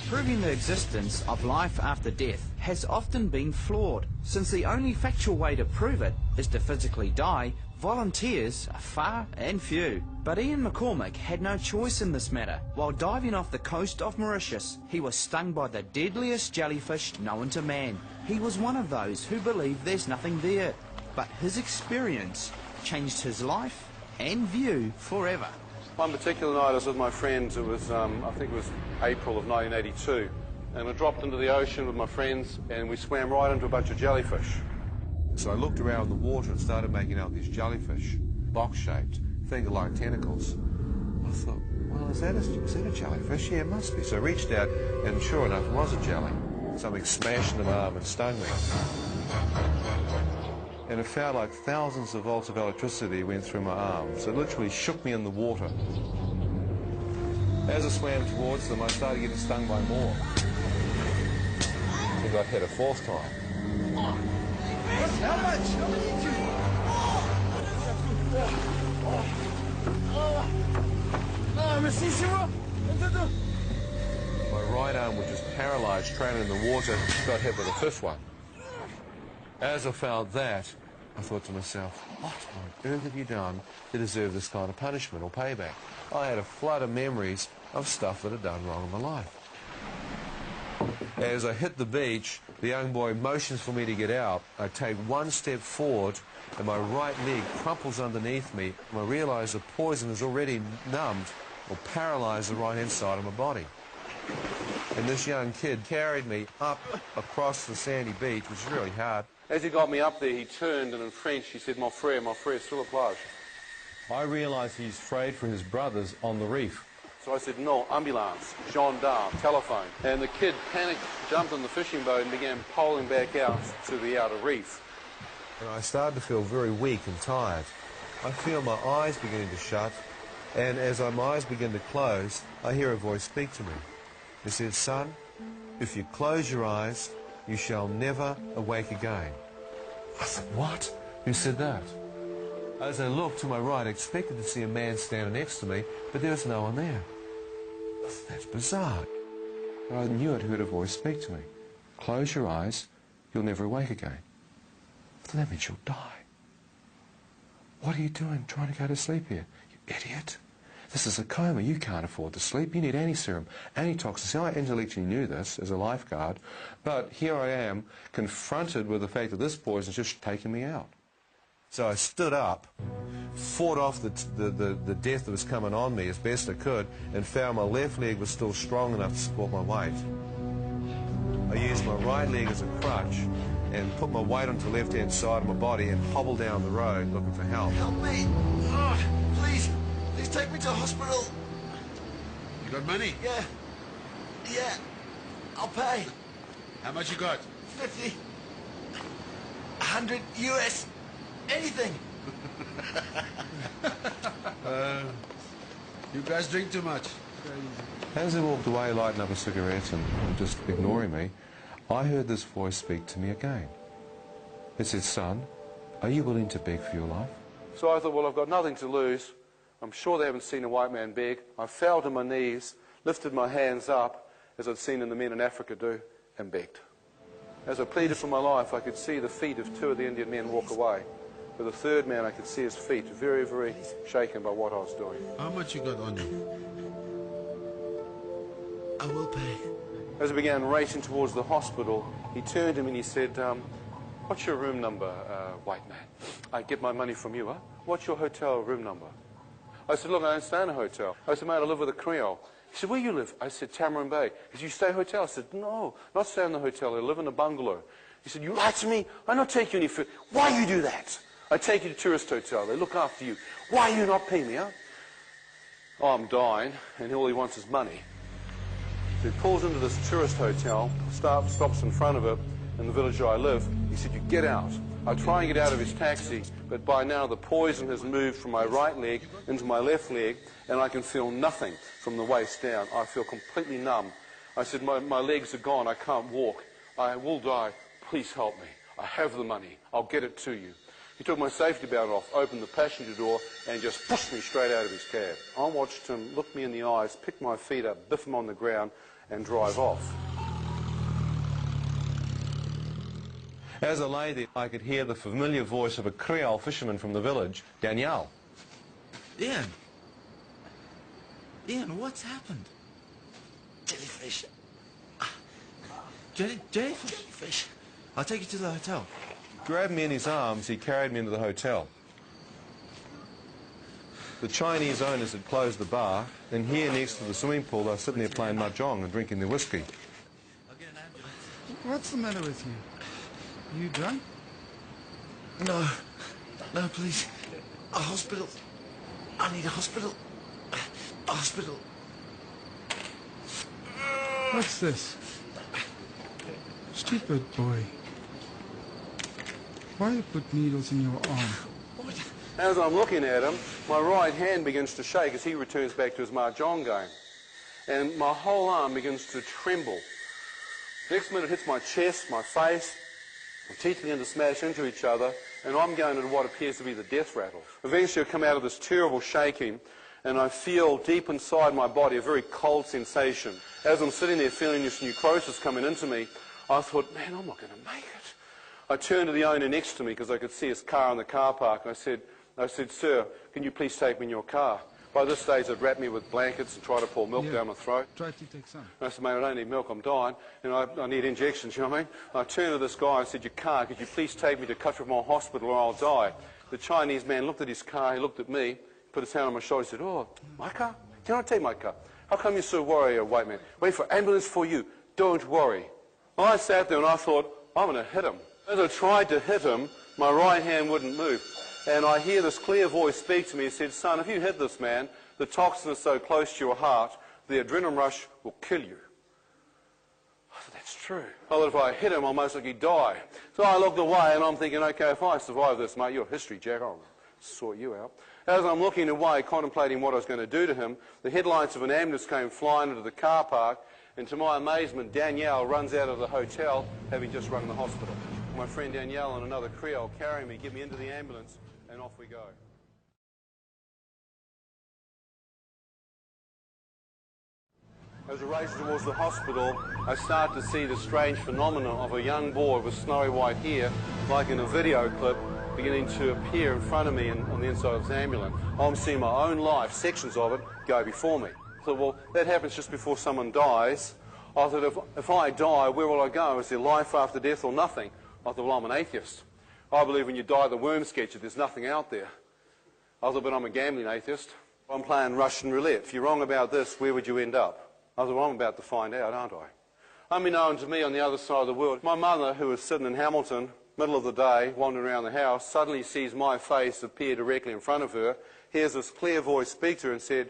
Proving the existence of life after death has often been flawed. Since the only factual way to prove it is to physically die, volunteers are far and few. But Ian McCormack had no choice in this matter. While diving off the coast of Mauritius, he was stung by the deadliest jellyfish known to man. He was one of those who believe there's nothing there. But his experience changed his life and view forever. One particular night I was with my friends. It was, I think it was April of 1982. And I dropped into the ocean with my friends and we swam right into a bunch of jellyfish. So I looked around the water and started making out these jellyfish, box-shaped, finger-like tentacles. I thought, well, is that a jellyfish? Yeah, it must be. So I reached out and sure enough, it was a jelly. Something smashed in my arm and stung me. And it felt like thousands of volts of electricity went through my arms. It literally shook me in the water. As I swam towards them, I started getting stung by more. I think I'd hit a fourth time. How much? How many did you? My right arm was just paralyzed, trailing in the water, got hit with a fifth one. As I found that, I thought to myself, what on earth have you done to deserve this kind of punishment or payback? I had a flood of memories of stuff that I'd done wrong in my life. As I hit the beach, the young boy motions for me to get out. I take one step forward and my right leg crumples underneath me and I realise the poison has already numbed or paralysed the right-hand side of my body. And this young kid carried me up across the sandy beach, which is really hard. As he got me up there, he turned and in French he said, mon frère, sur la plage. I realised he's afraid for his brothers on the reef. So I said, no, ambulance, gendarme, telephone. And the kid panicked, jumped on the fishing boat and began poling back out to the outer reef. And I started to feel very weak and tired. I feel my eyes beginning to shut, and as my eyes begin to close, I hear a voice speak to me. It said, son, if you close your eyes, you shall never awake again. I said, what? Who said that? As I looked to my right, I expected to see a man standing next to me, but there was no one there. That's bizarre. But I knew I'd heard a voice speak to me. Close your eyes, you'll never awake again. So that means you'll die. What are you doing trying to go to sleep here? You idiot. This is a coma. You can't afford to sleep. You need anti-serum, antitoxin. See, I intellectually knew this as a lifeguard, but here I am, confronted with the fact that this poison's just taken me out. So I stood up, fought off the death that was coming on me as best I could, and found my left leg was still strong enough to support my weight. I used my right leg as a crutch and put my weight onto the left-hand side of my body and hobbled down the road looking for help. Help me! Oh, please! Please take me to hospital! You got money? Yeah. Yeah. I'll pay. How much you got? 50. 100 US. Anything. You guys drink too much. As he walked away lighting up a cigarette and just ignoring me, I heard this voice speak to me again. It said, son, are you willing to beg for your life? So I thought, well, I've got nothing to lose. I'm sure they haven't seen a white man beg. I fell to my knees, lifted my hands up, as I'd seen the men in Africa do, and begged. As I pleaded for my life, I could see the feet of two of the Indian men walk away. But the third man, I could see his feet, very, very shaken by what I was doing. How much you got on you? I will pay. As I began racing towards the hospital, he turned to me and he said, what's your room number, white man? I get my money from you, huh? What's your hotel room number? I said, look, I don't stay in a hotel. I said, mate, I live with a Creole. He said, where you live? I said, Tamarin Bay. He said, you stay hotel? I said, no, not stay in the hotel. I live in a bungalow. He said, you lied to me. I not take you any food. Why you do that? I take you to tourist hotel. They look after you. Why you not pay me, huh? Oh, I'm dying, and all he wants is money. So he pulls into this tourist hotel, stops in front of it, in the village where I live. He said, you get out. I try and get out of his taxi, but by now the poison has moved from my right leg into my left leg, and I can feel nothing from the waist down. I feel completely numb. I said, my legs are gone. I can't walk. I will die. Please help me. I have the money. I'll get it to you. He took my safety belt off, opened the passenger door, and just pushed me straight out of his cab. I watched him look me in the eyes, pick my feet up, biff them on the ground, and drive off. As I lay there, I could hear the familiar voice of a Creole fisherman from the village, Danielle. Ian! Ian, what's happened? Jellyfish. Jellyfish? I'll take you to the hotel. Grabbed me in his arms, he carried me into the hotel. The Chinese owners had closed the bar, and here next to the swimming pool, they were sitting there playing mahjong and drinking their whiskey. I'll get an ambulance. What's the matter with you? You drunk? No. No, please. A hospital. I need a hospital. A hospital. What's this? Stupid boy. Why you put needles in your arm? As I'm looking at him, my right hand begins to shake as he returns back to his mahjong game. And my whole arm begins to tremble. Next minute it hits my chest, my face, my teeth begin to smash into each other, and I'm going into what appears to be the death rattle. Eventually I come out of this terrible shaking, and I feel deep inside my body a very cold sensation. As I'm sitting there feeling this necrosis coming into me, I thought, man, I'm not going to make it. I turned to the owner next to me because I could see his car in the car park, and I said, sir, can you please take me in your car? By this stage, they'd wrapped me with blankets and tried to pour milk down my throat. Try to take some. And I said, mate, I don't need milk, I'm dying, and I need injections, you know what I mean? And I turned to this guy and said, your car, could you please take me to Cuttermore Hospital or I'll die? The Chinese man looked at his car, he looked at me, put his hand on my shoulder, he said, oh, my car? Can I take my car? How come you're so worried, white man? Wait for ambulance for you. Don't worry. Well, I sat there and I thought, I'm going to hit him. As I tried to hit him, my right hand wouldn't move. And I hear this clear voice speak to me. He said, son, if you hit this man, the toxin is so close to your heart, the adrenaline rush will kill you. I thought, that's true. I thought if I hit him, I'll most likely die. So I looked away and I'm thinking, okay, if I survive this, mate, you're history, Jack. I'll sort you out. As I'm looking away, contemplating what I was going to do to him, the headlights of an ambulance came flying into the car park, and to my amazement, Danielle runs out of the hotel, having just rung the hospital. My friend Danielle and another Creole carry me, get me into the ambulance, and off we go. As I race towards the hospital, I start to see the strange phenomenon of a young boy with snowy white hair, like in a video clip, beginning to appear in front of me on the inside of this ambulance. I'm seeing my own life, sections of it, go before me. I thought, well, that happens just before someone dies. I thought, if I die, where will I go? Is there life after death or nothing? I thought, well, I'm an atheist. I believe when you die, the worms get you. There's nothing out there. I thought, but I'm a gambling atheist. I'm playing Russian roulette. If you're wrong about this, where would you end up? I thought, well, I'm about to find out, aren't I? Unbeknown to me, on the other side of the world, my mother, who was sitting in Hamilton, middle of the day, wandering around the house, suddenly sees my face appear directly in front of her, hears this clear voice speak to her and said,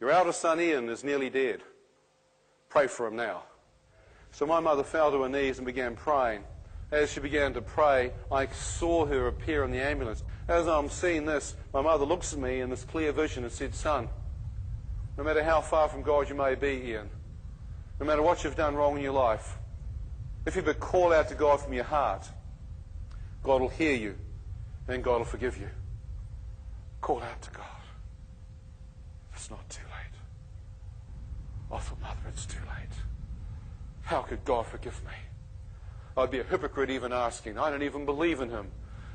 your eldest son Ian is nearly dead. Pray for him now. So my mother fell to her knees and began praying. As she began to pray, I saw her appear in the ambulance. As I'm seeing this, my mother looks at me in this clear vision and said, son, no matter how far from God you may be, Ian, no matter what you've done wrong in your life, if you but call out to God from your heart, God will hear you and God will forgive you. Call out to God. It's not too late. I thought, Mother, it's too late. How could God forgive me? I'd be a hypocrite even asking. I don't even believe in him.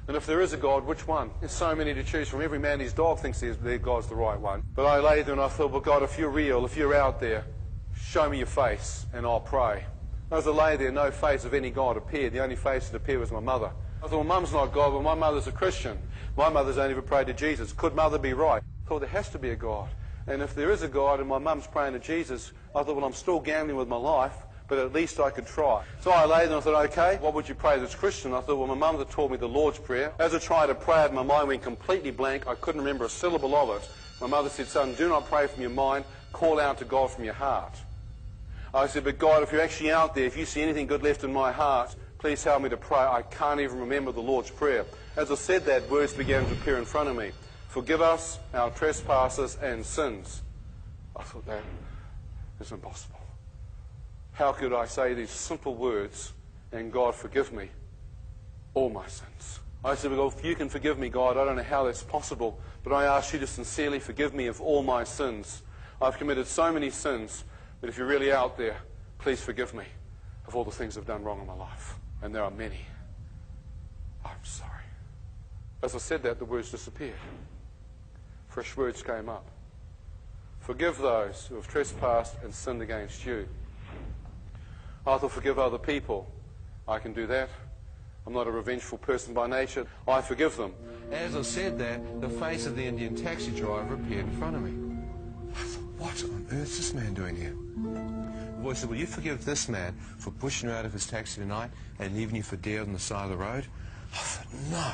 And if there is a God, which one? There's so many to choose from. Every man his dog thinks their God's the right one. But I lay there and I thought, well, God, if you're real, if you're out there, show me your face and I'll pray. As I lay there, no face of any God appeared. The only face that appeared was my mother. I thought, well, Mum's not God, but my mother's a Christian. My mother's only ever prayed to Jesus. Could Mother be right? I thought, there has to be a God. And if there is a God and my mum's praying to Jesus, I thought, well, I'm still gambling with my life, but at least I could try. So I lay there and I thought, okay, what would you pray that's Christian? I thought, well, my mum had taught me the Lord's Prayer. As I tried to pray it, my mind went completely blank. I couldn't remember a syllable of it. My mother said, son, do not pray from your mind. Call out to God from your heart. I said, but God, if you're actually out there, if you see anything good left in my heart, please help me to pray. I can't even remember the Lord's Prayer. As I said that, words began to appear in front of me. Forgive us our trespasses and sins. I thought, that is impossible. How could I say these simple words and God forgive me all my sins? I said, well, if you can forgive me, God, I don't know how that's possible, but I ask you to sincerely forgive me of all my sins. I've committed so many sins, but if you're really out there, please forgive me of all the things I've done wrong in my life. And there are many. I'm sorry. As I said that, the words disappeared. Fresh words came up. Forgive those who have trespassed and sinned against you. I thought, forgive other people. I can do that. I'm not a revengeful person by nature. I forgive them. As I said that, the face of the Indian taxi driver appeared in front of me. I thought, what on earth is this man doing here? The boy said, will you forgive this man for pushing you out of his taxi tonight and leaving you for dead on the side of the road? I thought, no,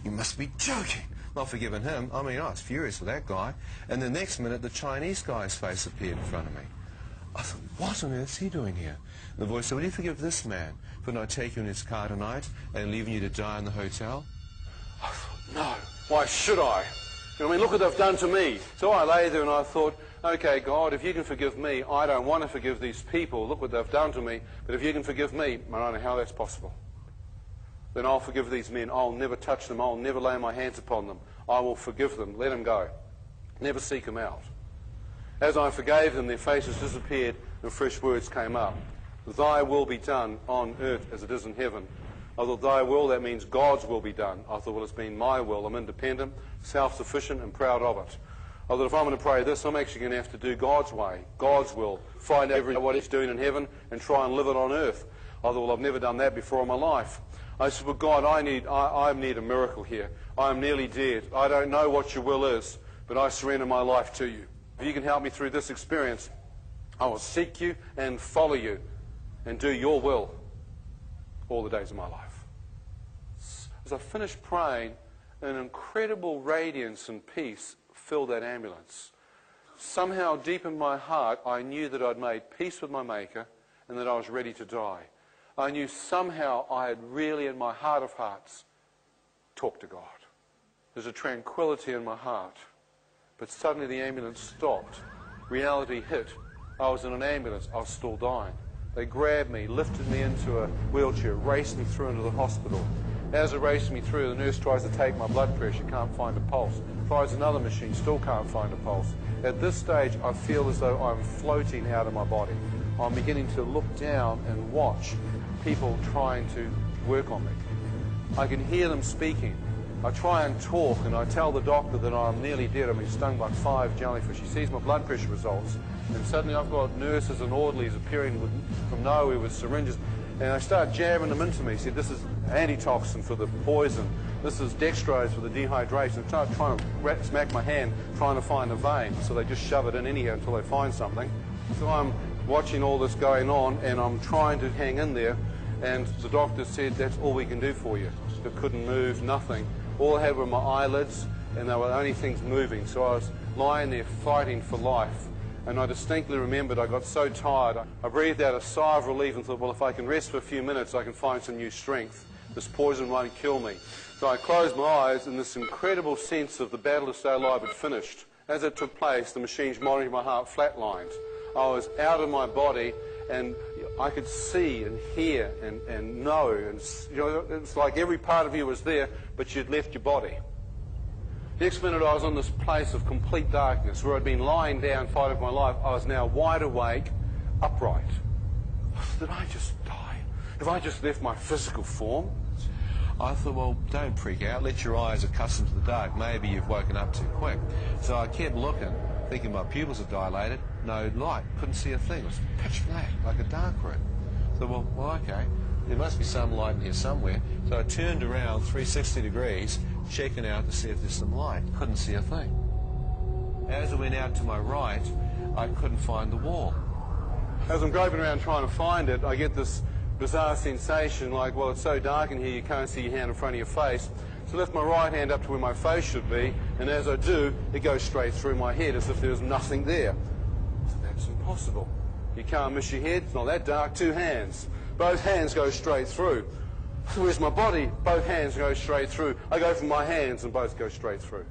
you must be joking. Not forgiving him. I mean, I was furious with that guy. And the next minute, the Chinese guy's face appeared in front of me. I thought, what on earth is he doing here? And the voice said, will you forgive this man for not taking you in his car tonight and leaving you to die in the hotel? I thought, no, why should I? You know, I mean, look what they've done to me. So I lay there and I thought, okay, God, if you can forgive me, I don't want to forgive these people. Look what they've done to me. But if you can forgive me, I don't know how that's possible. Then I'll forgive these men. I'll never touch them. I'll never lay my hands upon them. I will forgive them. Let them go. Never seek them out. As I forgave them, their faces disappeared and fresh words came up. Thy will be done on earth as it is in heaven. I thought, thy will, that means God's will be done. I thought, well, it's been my will. I'm independent, self-sufficient, and proud of it. I thought, if I'm going to pray this, I'm actually going to have to do God's way, God's will. Find out what he's doing in heaven and try and live it on earth. I thought, well, I've never done that before in my life. I said, well, God, I need a miracle here. I'm nearly dead. I don't know what your will is, but I surrender my life to you. If you can help me through this experience, I will seek you and follow you and do your will all the days of my life. As I finished praying, an incredible radiance and peace filled that ambulance. Somehow deep in my heart, I knew that I'd made peace with my Maker and that I was ready to die. I knew somehow I had really, in my heart of hearts, talked to God. There's a tranquility in my heart. But suddenly the ambulance stopped. Reality hit. I was in an ambulance. I was still dying. They grabbed me, lifted me into a wheelchair, raced me through into the hospital. As it raced me through, the nurse tries to take my blood pressure, can't find a pulse. Tries another machine, still can't find a pulse. At this stage, I feel as though I'm floating out of my body. I'm beginning to look down and watch people trying to work on me. I can hear them speaking. I try and talk, and I tell the doctor that I'm nearly dead. I've been stung by 5 jellyfish. He sees my blood pressure results, and suddenly I've got nurses and orderlies appearing from nowhere with syringes, and I start jamming them into me. He said, this is antitoxin for the poison. This is dextrose for the dehydration. I start trying to smack my hand, trying to find a vein, so they just shove it in anyhow until they find something. So I'm watching all this going on, and I'm trying to hang in there, and the doctor said, that's all we can do for you. I couldn't move, nothing. All I had were my eyelids, and they were the only things moving. So I was lying there fighting for life. And I distinctly remembered I got so tired. I breathed out a sigh of relief and thought, well, if I can rest for a few minutes, I can find some new strength. This poison won't kill me. So I closed my eyes, and this incredible sense of the battle to stay alive had finished. As it took place, the machines monitoring my heart flatlined. I was out of my body, and I could see and hear and know. And, you know, it's like every part of you was there, but you'd left your body. The next minute I was in this place of complete darkness where I'd been lying down fighting for my life. I was now wide awake, upright. Did I just die? Have I just left my physical form? I thought, well, don't freak out. Let your eyes accustom to the dark. Maybe you've woken up too quick. So I kept looking, thinking my pupils had dilated. No light. Couldn't see a thing. It was pitch black, like a dark room. So, well, okay. There must be some light in here somewhere. So I turned around 360 degrees, checking out to see if there's some light. Couldn't see a thing. As I went out to my right, I couldn't find the wall. As I'm groping around trying to find it, I get this bizarre sensation like, well, it's so dark in here you can't see your hand in front of your face. So I lift my right hand up to where my face should be, and as I do, it goes straight through my head as if there was nothing there. So that's impossible. You can't miss your head. It's not that dark. 2 hands. Both hands go straight through. So where's my body? Both hands go straight through. I go for my hands and both go straight through.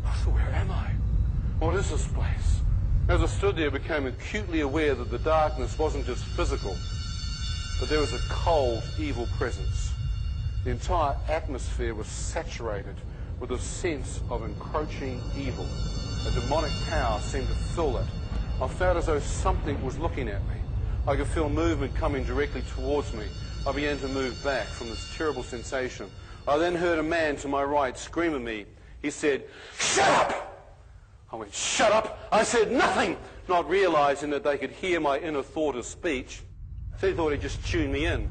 I thought, where am I? What is this place? As I stood there, I became acutely aware that the darkness wasn't just physical, but there was a cold, evil presence. The entire atmosphere was saturated with a sense of encroaching evil. A demonic power seemed to fill it. I felt as though something was looking at me. I could feel movement coming directly towards me. I began to move back from this terrible sensation. I then heard a man to my right scream at me. He said, "Shut up!" I went, "Shut up!" I said nothing, not realizing that they could hear my inner thought of speech. So they thought he'd just tune me in.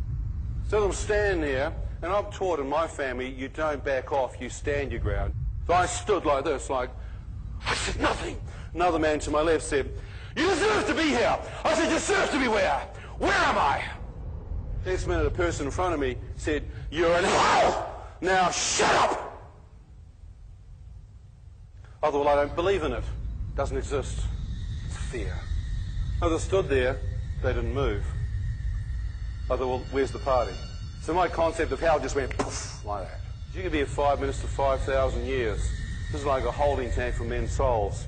So I'm standing there, and I'm taught in my family, you don't back off, you stand your ground. So I stood like this, like, I said nothing. Another man to my left said, "You deserve to be here." I said, "You deserve to be where? Where am I?" Next minute, a person in front of me said, "You're in hell. Now shut up." I thought, well, I don't believe in it. It doesn't exist. It's fear. As I stood there, they didn't move. I thought, well, where's the party? So my concept of hell just went poof, like that. You could be here 5 minutes to 5,000 years. This is like a holding tank for men's souls.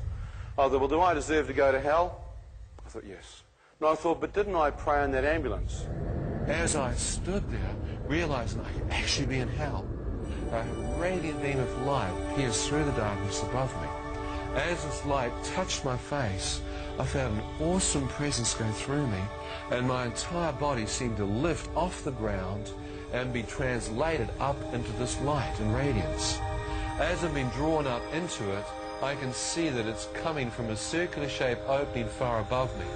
I thought, well, do I deserve to go to hell? I thought, yes. And I thought, but didn't I pray in that ambulance? As I stood there, realizing I could actually be in hell, a radiant beam of light pierced through the darkness above me. As this light touched my face, I felt an awesome presence go through me, and my entire body seemed to lift off the ground and be translated up into this light and radiance. As I've been drawn up into it, I can see that it's coming from a circular-shaped opening far above me.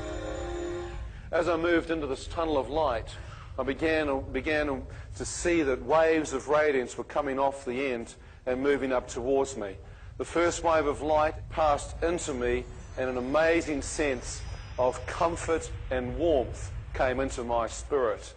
As I moved into this tunnel of light, I began to see that waves of radiance were coming off the end and moving up towards me. The first wave of light passed into me, and an amazing sense of comfort and warmth came into my spirit.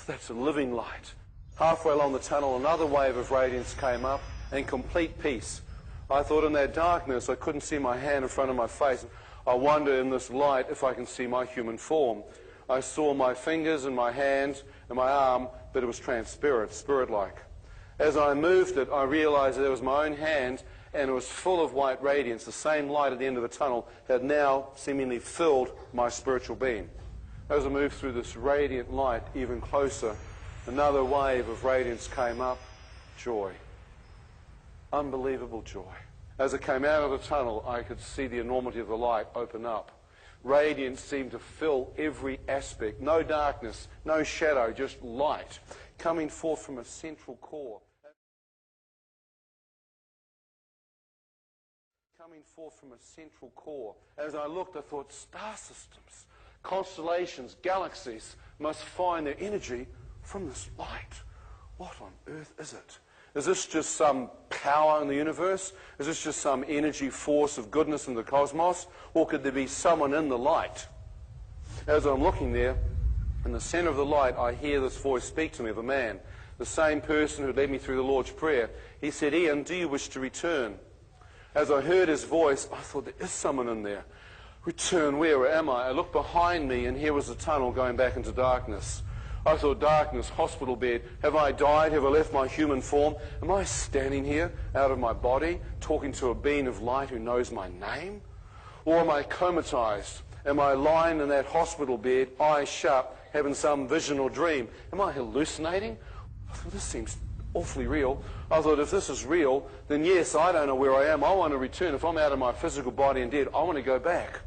That's a living light. Halfway along the tunnel, another wave of radiance came up, and complete peace. I thought in that darkness, I couldn't see my hand in front of my face. I wonder in this light if I can see my human form. I saw my fingers and my hand and my arm, but it was transparent, spirit-like. As I moved it, I realized that it was my own hand, and it was full of white radiance. The same light at the end of the tunnel had now seemingly filled my spiritual being. As I moved through this radiant light even closer, another wave of radiance came up. Joy. Unbelievable joy. As I came out of the tunnel, I could see the enormity of the light open up. Radiance seemed to fill every aspect. No darkness, no shadow, just light coming forth from a central core. Coming forth from a central core. As I looked, I thought, star systems, constellations, galaxies must find their energy from this light. What on earth is it? Is this just some power in the universe? Is this just some energy force of goodness in the cosmos? Or could there be someone in the light? As I'm looking there, in the center of the light, I hear this voice speak to me of a man, the same person who led me through the Lord's Prayer. He said, "Ian, do you wish to return?" As I heard his voice, I thought, there is someone in there. Return where? Where am I? I looked behind me, and here was the tunnel going back into darkness. I thought, darkness, hospital bed. Have I died? Have I left my human form? Am I standing here out of my body, talking to a being of light who knows my name? Or am I comatized? Am I lying in that hospital bed, eyes shut, having some vision or dream? Am I hallucinating? I thought, this seems awfully real. I thought, if this is real, then yes, I don't know where I am. I want to return. If I'm out of my physical body and dead, I want to go back.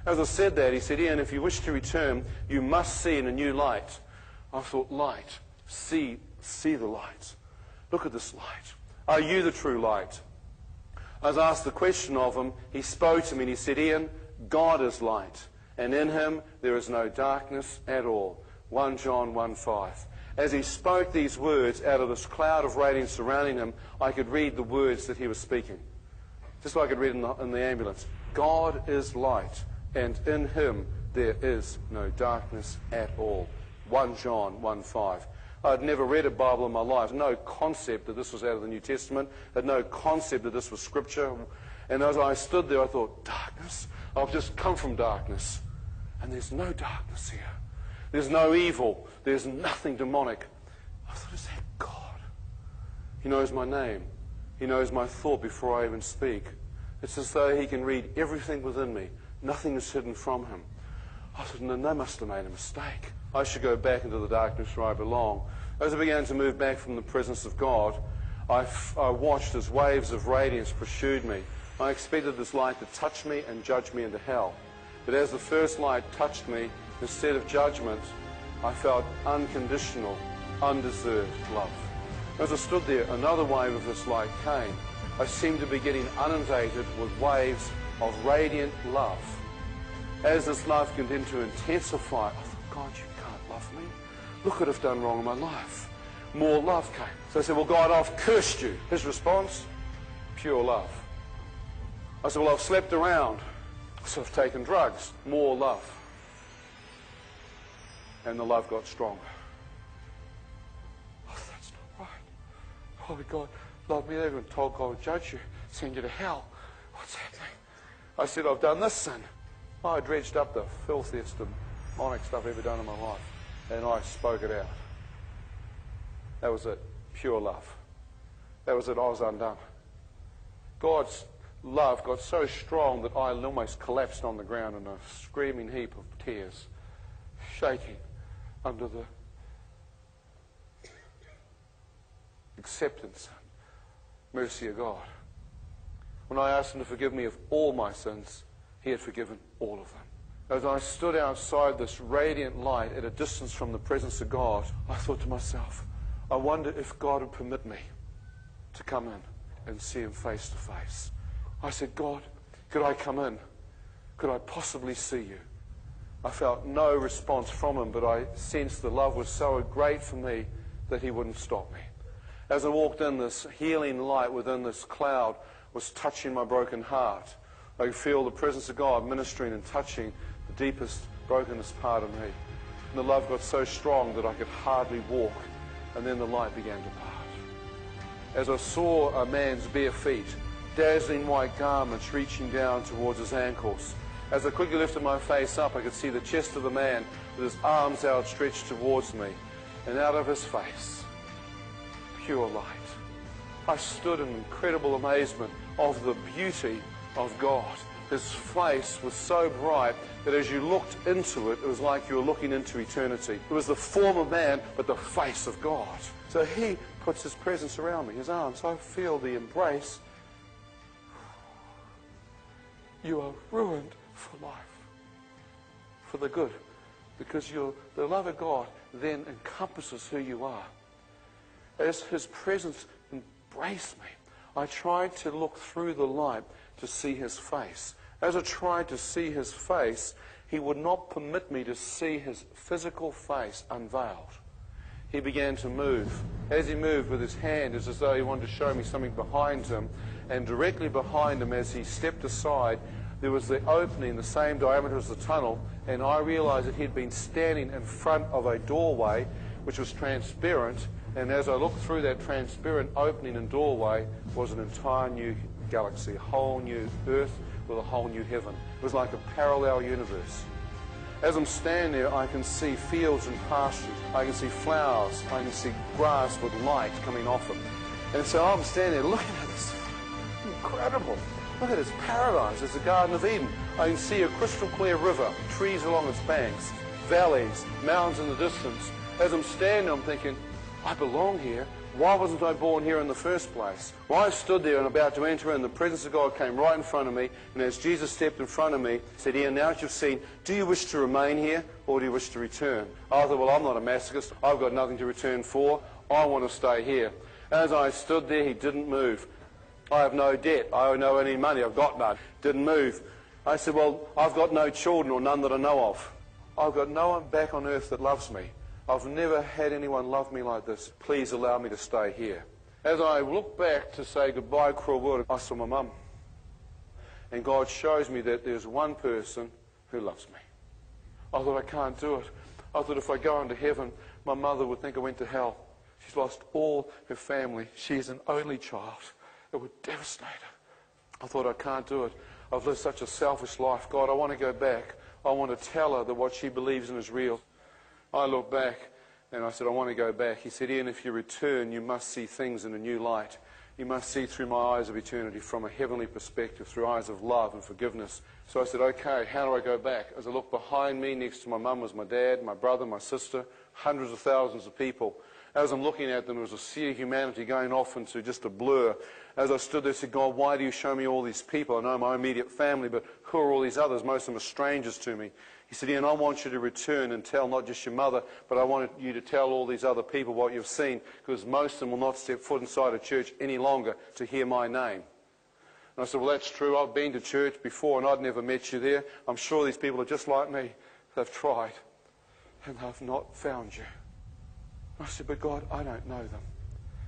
As I said that, he said, "Ian, if you wish to return, you must see in a new light." I thought, light. See the light. Look at this light. Are you the true light? I was asked the question of him. He spoke to me and he said, "Ian, God is light, and in him there is no darkness at all." 1 John 1:5. As he spoke these words out of this cloud of radiance surrounding him, I could read the words that he was speaking. Just like I could read in the ambulance. God is light, and in him there is no darkness at all. 1 John 1:5. I'd never read a Bible in my life. No concept that this was out of the New Testament. Had no concept that this was Scripture. And as I stood there, I thought, darkness? I've just come from darkness. And there's no darkness here. There's no evil. There's nothing demonic. I thought, is that God? He knows my name. He knows my thought before I even speak. It's as though he can read everything within me. Nothing is hidden from him. I thought, no, they must have made a mistake. I should go back into the darkness where I belong. As I began to move back from the presence of God, I watched as waves of radiance pursued me. I expected this light to touch me and judge me into hell. But as the first light touched me, instead of judgment, I felt unconditional, undeserved love. As I stood there, another wave of this light came. I seemed to be getting inundated with waves of radiant love. As this love continued to intensify, I thought, God, you can't love me. Look what I've done wrong in my life. More love came. So I said, well, God, I've cursed you. His response, pure love. I said, well, I've slept around. So I've taken drugs. More love. And the love got stronger. Oh, that's not right. Holy God, love me. They're going to told God would judge you, send you to hell. What's happening? I said, I've done this sin. I dredged up the filthiest demonic stuff I've ever done in my life. And I spoke it out. That was it. Pure love. That was it. I was undone. God's love got so strong that I almost collapsed on the ground in a screaming heap of tears, shaking under the acceptance and mercy of God. When I asked him to forgive me of all my sins, he had forgiven all of them. As I stood outside this radiant light at a distance from the presence of God, I thought to myself, I wonder if God would permit me to come in and see him face to face. I said, God, could I come in? Could I possibly see you? I felt no response from him, but I sensed the love was so great for me that he wouldn't stop me. As I walked in, this healing light within this cloud was touching my broken heart. I could feel the presence of God ministering and touching the deepest, brokenest part of me. And the love got so strong that I could hardly walk, and then the light began to part. As I saw a man's bare feet, dazzling white garments reaching down towards his ankles, as I quickly lifted my face up, I could see the chest of the man with his arms outstretched towards me, and out of his face, pure light. I stood in incredible amazement of the beauty of God. His face was so bright that as you looked into it, it was like you were looking into eternity. It was the form of man, but the face of God. So he puts his presence around me, his arms. I feel the embrace. You are ruined for life, for the good, because the love of God then encompasses who you are. As his presence embraced me, I tried to look through the light to see his face. As I tried to see his face, he would not permit me to see his physical face unveiled. He began to move. As he moved with his hand, it's as though he wanted to show me something behind him, and directly behind him, as he stepped aside, there was the opening, the same diameter as the tunnel, and I realized that he'd been standing in front of a doorway which was transparent, and as I looked through that transparent opening and doorway was an entire new galaxy, a whole new earth with a whole new heaven. It was like a parallel universe. As I'm standing there, I can see fields and pastures, I can see flowers, I can see grass with light coming off it. And so I'm standing there looking at this. Incredible. Look at this paradise. It's the Garden of Eden. I can see a crystal clear river, trees along its banks, valleys, mountains in the distance. As I'm standing, I'm thinking, I belong here. Why wasn't I born here in the first place? Well, I stood there and about to enter in, the presence of God came right in front of me, and as Jesus stepped in front of me, he said, Ian, now that you've seen, do you wish to remain here, or do you wish to return? I thought, well, I'm not a masochist. I've got nothing to return for. I want to stay here. As I stood there, he didn't move. I have no debt. I don't owe any money. I've got none. Didn't move. I said, well, I've got no children, or none that I know of. I've got no one back on earth that loves me. I've never had anyone love me like this. Please allow me to stay here. As I look back to say goodbye, cruel world, I saw my mum. And God shows me that there's one person who loves me. I thought, I can't do it. I thought if I go into heaven, my mother would think I went to hell. She's lost all her family. She's an only child. It would devastate her. I thought, I can't do it. I've lived such a selfish life. God, I want to go back. I want to tell her that what she believes in is real. I looked back and I said, I want to go back. He said, Ian, if you return, you must see things in a new light. You must see through my eyes of eternity, from a heavenly perspective, through eyes of love and forgiveness. So I said, okay, how do I go back? As I looked behind me, next to my mum was my dad, my brother, my sister, hundreds of thousands of people. As I'm looking at them, there was a sea of humanity going off into just a blur. As I stood there, I said, God, why do you show me all these people? I know my immediate family, but who are all these others? Most of them are strangers to me. He said, Ian, I want you to return and tell not just your mother, but I want you to tell all these other people what you've seen, because most of them will not step foot inside a church any longer to hear my name. And I said, well, that's true. I've been to church before, and I'd never met you there. I'm sure these people are just like me. They've tried, and they've not found you. I said, but God, I don't know them,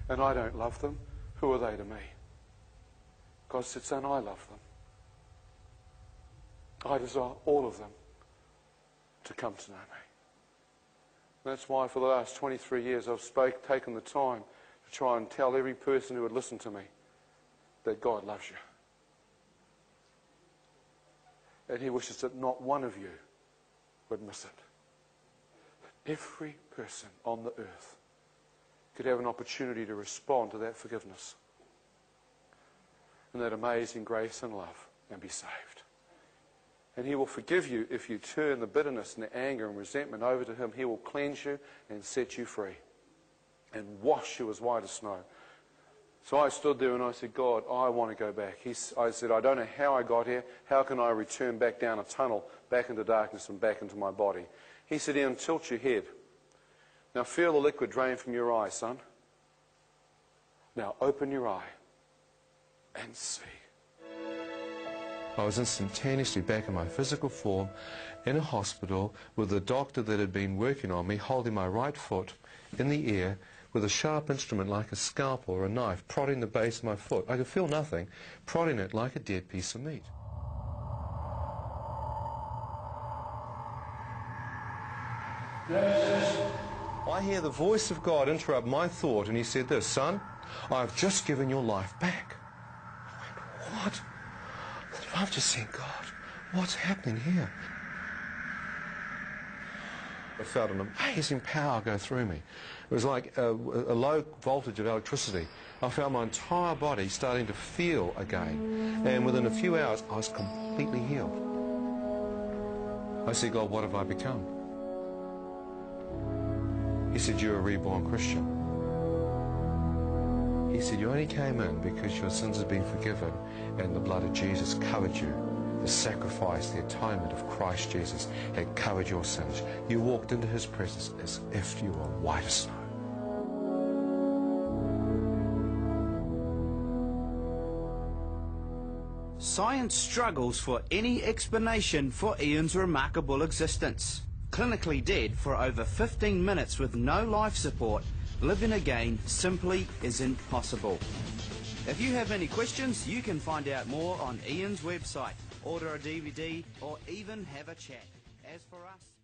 and I don't love them. Who are they to me? God said, son, I love them. I desire all of them to come to know me. That's why for the last 23 years I've taken the time to try and tell every person who would listen to me that God loves you. And he wishes that not one of you would miss it. Every person on the earth could have an opportunity to respond to that forgiveness and that amazing grace and love and be saved. And he will forgive you if you turn the bitterness and the anger and resentment over to him. He will cleanse you and set you free and wash you as white as snow. So I stood there and I said, God, I want to go back. I said, I don't know how I got here. How can I return back down a tunnel, back into darkness and back into my body? He said, Ian, tilt your head. Now feel the liquid drain from your eye, son. Now open your eye and see. I was instantaneously back in my physical form in a hospital with the doctor that had been working on me holding my right foot in the air with a sharp instrument like a scalpel or a knife prodding the base of my foot. I could feel nothing, prodding it like a dead piece of meat. I hear the voice of God interrupt my thought, and he said this, son, I've just given your life back. I went, what? I've just seen God. What's happening here? I felt an amazing power go through me. It was like a low voltage of electricity. I felt my entire body starting to feel again. And within a few hours, I was completely healed. I said, God, what have I become? He said, you're a reborn Christian. He said, you only came in because your sins had been forgiven and the blood of Jesus covered you. The sacrifice, the atonement of Christ Jesus had covered your sins. You walked into his presence as if you were white as snow. Science struggles for any explanation for Ian's remarkable existence. Clinically dead for over 15 minutes with no life support, living again simply isn't possible. If you have any questions, you can find out more on Ian's website, order a DVD, or even have a chat. As for us...